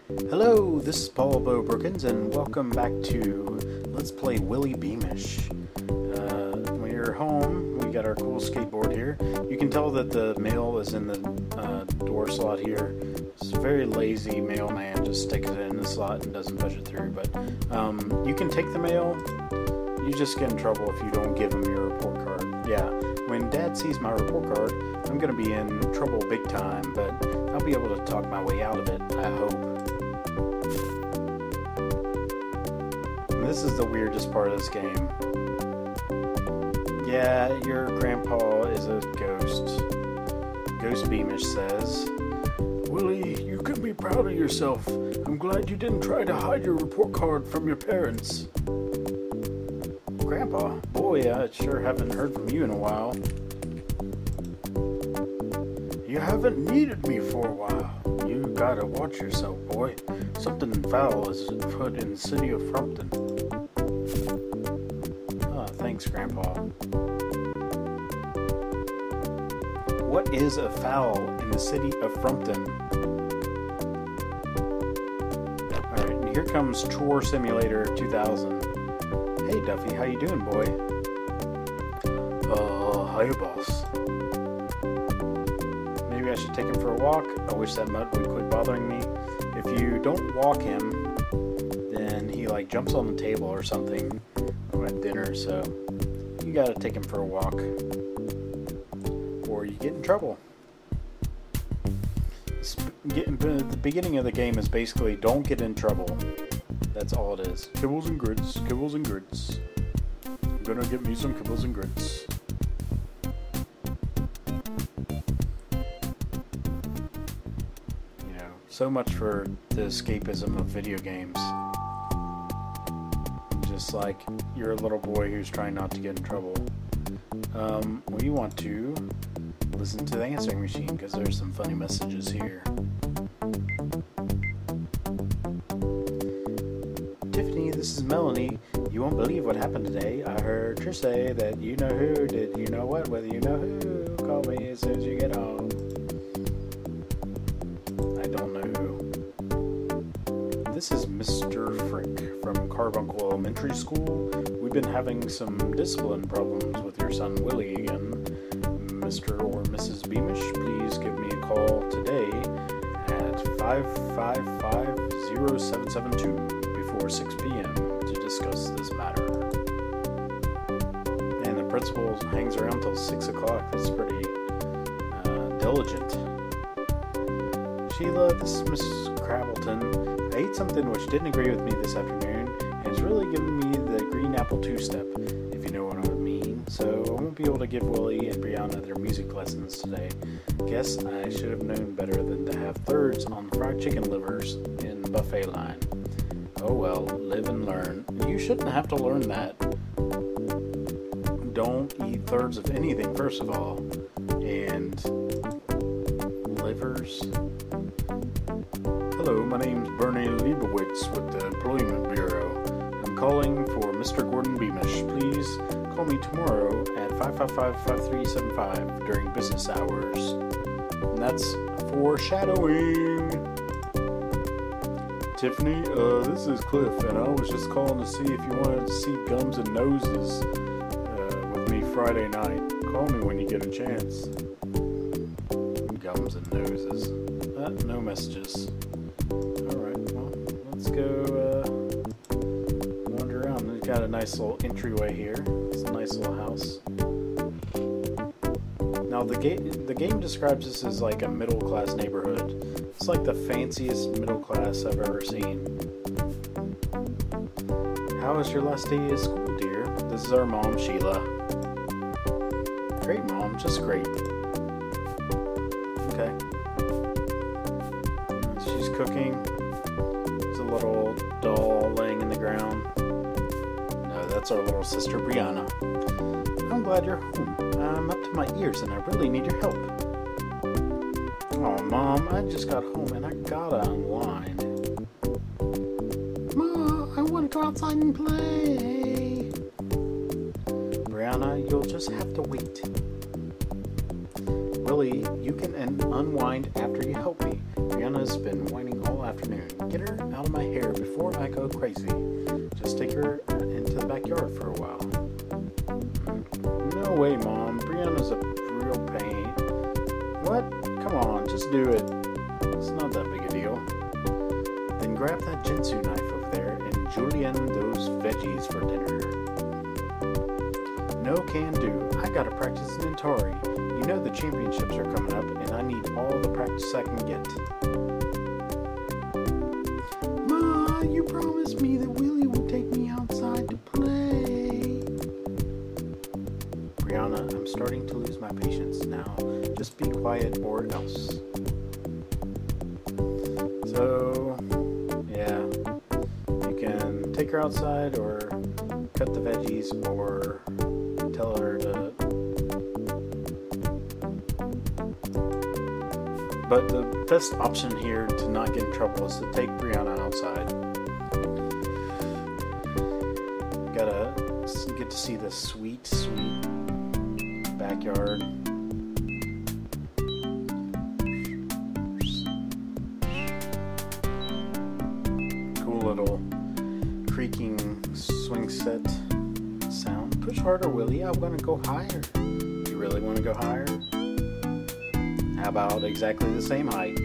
Hello, this is Paul Bo Brookins, and welcome back to Let's Play Willy Beamish. When you're home, we got our cool skateboard here. You can tell that the mail is in the door slot here. It's a very lazy mailman, just sticks it in the slot and doesn't push it through. But you can take the mail. You just get in trouble if you don't give him your report card. Yeah, when Dad sees my report card, I'm going to be in trouble big time, but I'll be able to talk my way out of it, I hope. This is the weirdest part of this game. Yeah, your grandpa is a ghost. Ghost Beamish says, "Willy, you can be proud of yourself. I'm glad you didn't try to hide your report card from your parents." Grandpa, boy, I sure haven't heard from you in a while. You haven't needed me for a while. You gotta watch yourself, boy. Something foul is afoot in the city of Frumpton. Oh, thanks, Grandpa. What is a foul in the city of Frumpton? Alright, here comes Chore Simulator 2000. Hey, Duffy, how you doing, boy? Hiya, boss. Maybe I should take him for a walk. I wish that mud would quit bothering me. If you don't walk him, then he like jumps on the table or something at dinner, so you gotta take him for a walk or you get in trouble. The beginning of the game is basically don't get in trouble. That's all it is. Kibbles and grits, kibbles and grits. I'm gonna get me some kibbles and grits. So much for the escapism of video games. Just like you're a little boy who's trying not to get in trouble. We want to listen to the answering machine because there's some funny messages here. Tiffany, this is Melanie. You won't believe what happened today. I heard her say that you know who did you know what, whether you know who. Call me as soon as you get home. This is Mr. Frick from Carbuncle Elementary School. We've been having some discipline problems with your son Willy again. Mr. or Mrs. Beamish, please give me a call today at 555-0772 before 6 p.m. to discuss this matter. And the principal hangs around till 6 o'clock. That's pretty diligent. Sheila, this is Mrs. Crabbleton. I ate something which didn't agree with me this afternoon, and it's really giving me the green apple two-step, if you know what I mean. So I won't be able to give Willy and Brianna their music lessons today. Guess I should have known better than to have thirds on fried chicken livers in the buffet line. Oh well, live and learn. You shouldn't have to learn that. Don't eat thirds of anything, first of all. And livers... Hello, my name's Bernie Leibowitz with the Employment Bureau. I'm calling for Mr. Gordon Beamish. Please call me tomorrow at 555-5375 during business hours. And that's foreshadowing. Tiffany, this is Cliff, and I was just calling to see if you wanted to see Gums and Noses with me Friday night. Call me when you get a chance. Gums and Noses. No messages. Alright, well, let's go wander around. We've got a nice little entryway here. It's a nice little house. Now the game describes this as like a middle-class neighborhood. It's like the fanciest middle class I've ever seen. How was your last day at school, dear? This is our mom, Sheila. Great, Mom. Just great. Okay. She's cooking. There's a little doll laying in the ground. No, that's our little sister Brianna. I'm glad you're home. I'm up to my ears and I really need your help. Oh, Mom, I just got home and I gotta unwind. Mom, I want to go outside and play. Brianna, you'll just have to wait. Willy, you can unwind after you help me. You're Brianna's been whining all afternoon. Get her out of my hair before I go crazy. Just take her into the backyard for a while. No way, Mom. Brianna's a real pain. What? Come on, just do it. It's not that big a deal. Then grab that Jinsu knife over there and julienne those veggies for dinner. No can do. I gotta practice in Tori. You know the championships are coming up and I need all the practice I can get. Ma, you promised me that Willy would take me outside to play. Brianna, I'm starting to lose my patience now. Just be quiet or else. So, yeah, you can take her outside or cut the veggies or tell her to. But the best option here to not get in trouble is to take Brianna outside. Gotta get to see the sweet, sweet backyard. Cool little creaking swing set sound. Push harder, Willy. I want to go higher. You really want to go higher? How about exactly the same height?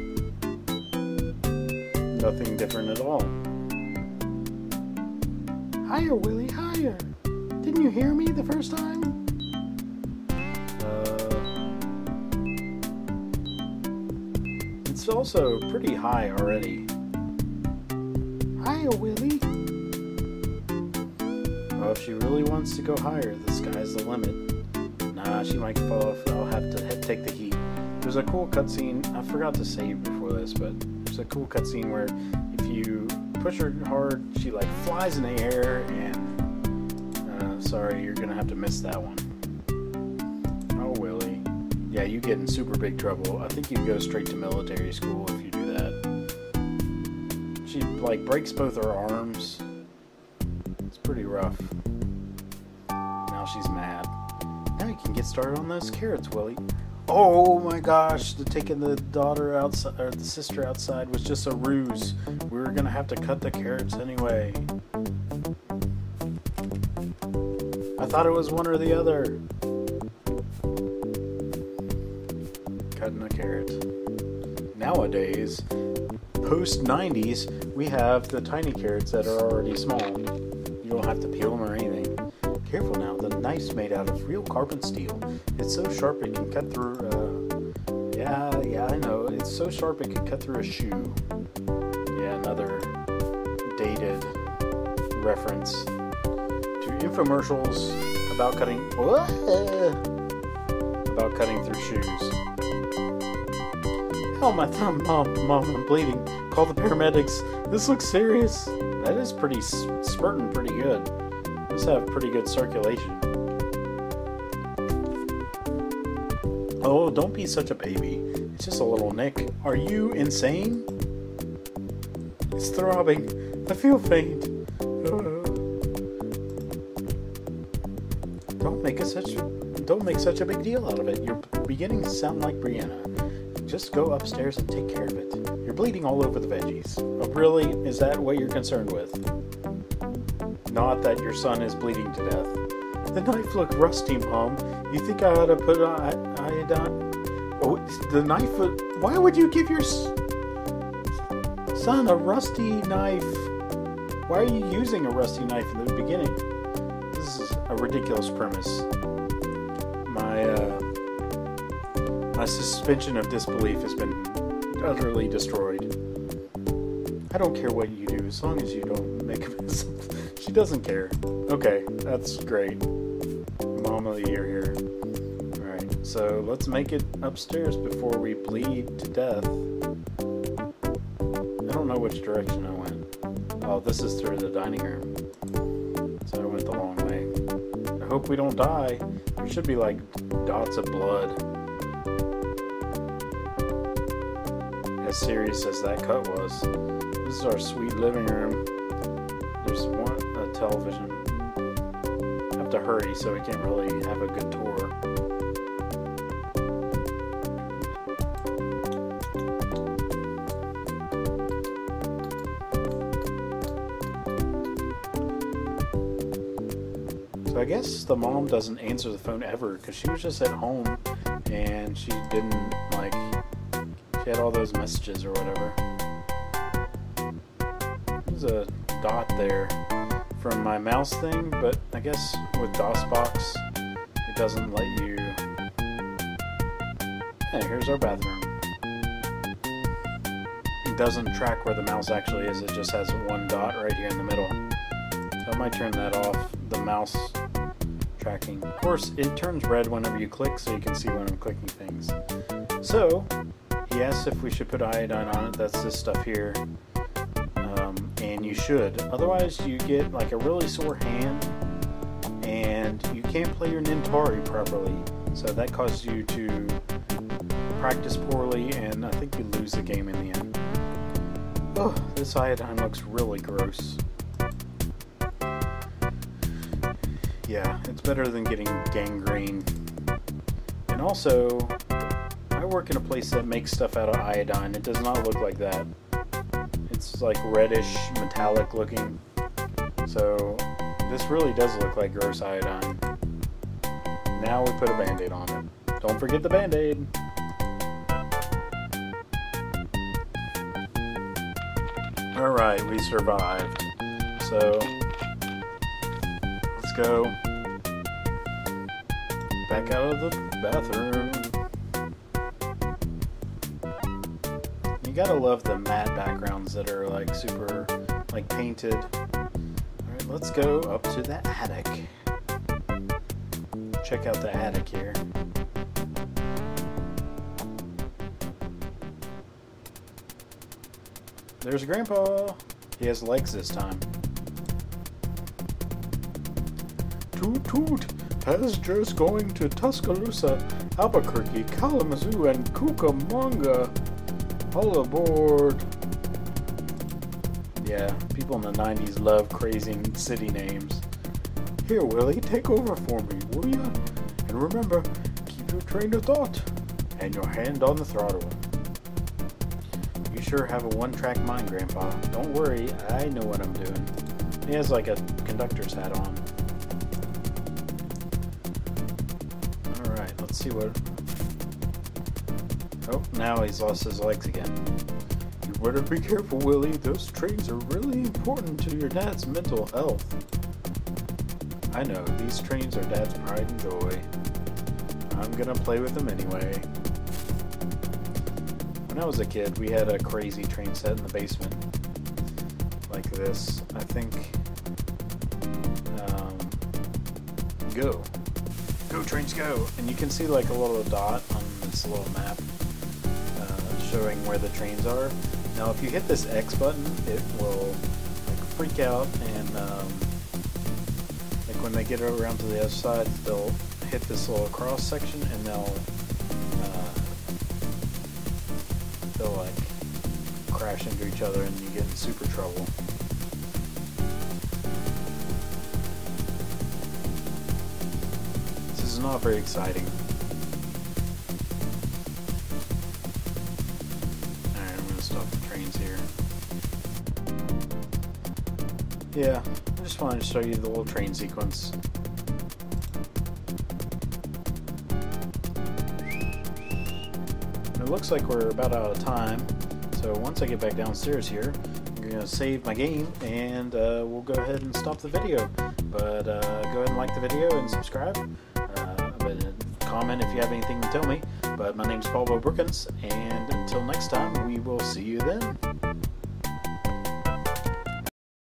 Nothing different at all. Higher, Willy, higher. Didn't you hear me the first time? It's also pretty high already. Higher, Willy. Well, if she really wants to go higher, the sky's the limit. Nah, she might fall off. I'll have to take the heat. There's a cool cutscene. I forgot to say before this, but there's a cool cutscene where if you push her hard, she like flies in the air, and sorry, you're gonna have to miss that one. Oh, Willy. Yeah, you get in super big trouble. I think you go straight to military school if you do that. She like breaks both her arms. It's pretty rough. Now she's mad. Now you can get started on those carrots, Willy. Oh my gosh, taking the daughter outside, or the sister outside, was just a ruse. We were gonna have to cut the carrots anyway. I thought it was one or the other. Cutting a carrot. Nowadays, post-90s, we have the tiny carrots that are already small. You don't have to peel them or anything. Careful now, the knife's made out of real carbon steel. It's so sharp it can cut through, yeah, I know. It's so sharp it can cut through a shoe. Yeah, another dated reference to infomercials about cutting, about cutting through shoes. Oh, my thumb, Mom, I'm bleeding. Call the paramedics. This looks serious. That is pretty spurting pretty good. Just have pretty good circulation. Oh, don't be such a baby. It's just a little nick. Are you insane? It's throbbing. I feel faint. Don't make such a big deal out of it. You're beginning to sound like Brianna. Just go upstairs and take care of it. You're bleeding all over the veggies. Oh, really? Is that what you're concerned with? Not that your son is bleeding to death. The knife looked rusty, Mom. You think I ought to put iodine? Oh, the knife would... Why would you give your son a rusty knife? Why are you using a rusty knife in the beginning? This is a ridiculous premise. My suspension of disbelief has been utterly destroyed. I don't care what you do, as long as you don't make a mess. She doesn't care. Okay, that's great. Mom of the year here. Alright, so let's make it upstairs before we bleed to death. I don't know which direction I went. Oh, this is through the dining room. So I went the wrong way. I hope we don't die. There should be like dots of blood. As serious as that cut was. This is our sweet living room. There's a television. I have to hurry so we can't really have a good tour. So I guess the mom doesn't answer the phone ever because she was just at home and she didn't, like, she had all those messages or whatever. There's a dot there from my mouse thing, but I guess with DOSBox it doesn't let you. Hey, here's our bathroom. It doesn't track where the mouse actually is, it just has one dot right here in the middle. So I might turn that off, the mouse tracking. Of course, it turns red whenever you click so you can see when I'm clicking things. So, he asked if we should put iodine on it, that's this stuff here. And you should. Otherwise, you get like a really sore hand and you can't play your Nintari properly. So that causes you to practice poorly and I think you lose the game in the end. Oh, this iodine looks really gross. Yeah, it's better than getting gangrene. And also, I work in a place that makes stuff out of iodine. It does not look like that. It's like reddish, metallic looking. So, this really does look like gross iodine. Now we put a band-aid on it. Don't forget the band-aid! Alright, we survived. So, let's go back out of the bathroom. You gotta love the matte backgrounds that are like super, like painted. Alright, let's go up to the attic. Check out the attic here. There's Grandpa. He has legs this time. Toot toot. Passengers going to Tuscaloosa, Albuquerque, Kalamazoo, and Cucamonga. All aboard. Yeah, people in the 90s love crazy city names. Here, Willie, take over for me, will ya? And remember, keep your train of thought and your hand on the throttle. You sure have a one-track mind, Grandpa. Don't worry, I know what I'm doing. He has like a conductor's hat on. Alright, let's see what... Oh, now he's lost his legs again. You better be careful, Willie. Those trains are really important to your dad's mental health. I know, these trains are Dad's pride and joy. I'm gonna play with them anyway. When I was a kid, we had a crazy train set in the basement. Like this. I think... Go. Go, trains, go! And you can see like a little dot on this little map. Showing where the trains are. Now if you hit this X button, it will like freak out and like when they get around to the other side, they'll hit this little cross section and they'll like crash into each other and you get in super trouble. This is not very exciting. Stop the trains here. Yeah, I just wanted to show you the little train sequence. It looks like we're about out of time, so once I get back downstairs here, I'm going to save my game and we'll go ahead and stop the video. But go ahead and like the video and subscribe. Comment if you have anything to tell me. But my name's Paulo Brookins, and until next time, we will see you then.